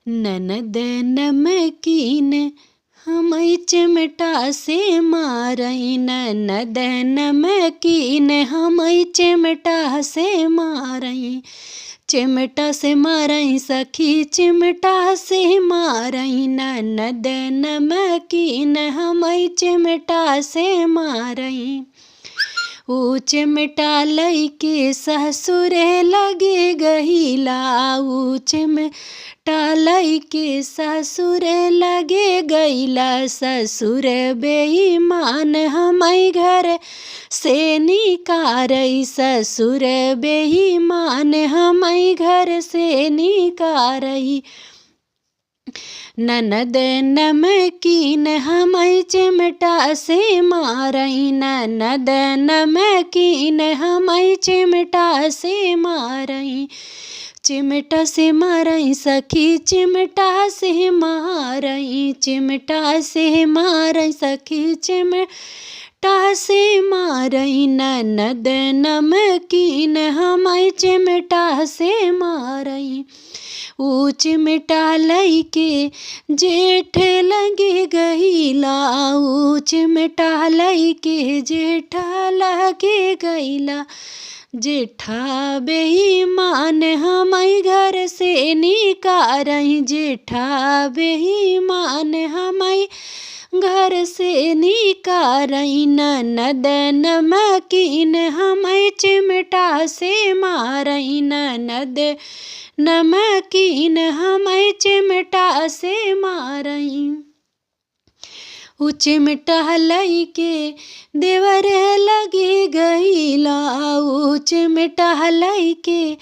ननद नमकीन हमई चिमटा से मारई, ननद नमकीन हमई चिमटा से मारई। चिमटा से मारई सखी चिमटा से मारई, ननद नमकीन हमई चिमटा से मारई। ऊ चिमटा लइके ससुरे लगे गहिला, ऊ चिमटा लइके ससुरे लगे गइला। ससुर बेईमान हमई घर से निकारई, ससुर बेईमान हमई घर से निकारई। ननद नमकीन हमई चिमटा से मारई, ननद नमकीन हमई चिमटा से मारई। चिमटा से मारई सखी चिमटा से मारई, चिमटा से मारई सखी चिमटा से मारई। ननद नमकीन हमई चिमटा से मारई। ऊ चिमटा लइके जेठ लगे गइला, ऊ चिमटा लइके जेठा लगे गइला। जेठा बेईमान हमई घर से निकारई, जेठा बेईमान हमई घर से निकारई। ननद नमकीन हमई चिमटा से मारई, ननद नमकीन हमई चिमटा से मारई। ऊ चिमटा लइके देवर लगे गइला, ऊ चिमटा लइके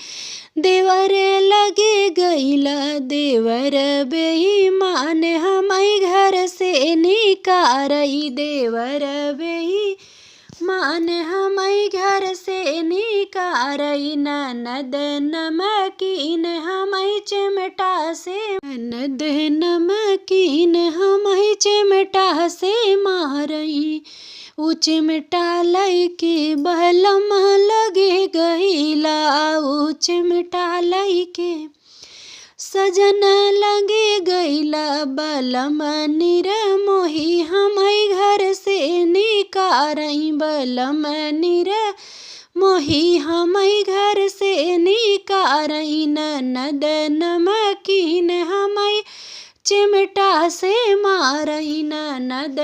देवर लगे गइला। देवर बेईमान हमई घर से निकारई, देवर बेईमान हमई घर से निकारई। ननद नमकीन हमई चिमटा से, ननद नमकीन हमई चिमटा से मारई। ऊ चिमटा लइके बलम लगे गइला, ऊ चिमटा लइके सजन लगे गइला। बलम निरमोही हमई घर से निकारई, बलम निरमोही हमई घर से निकारई। ननद नमकीन हमई चिमटा से मारई, ननद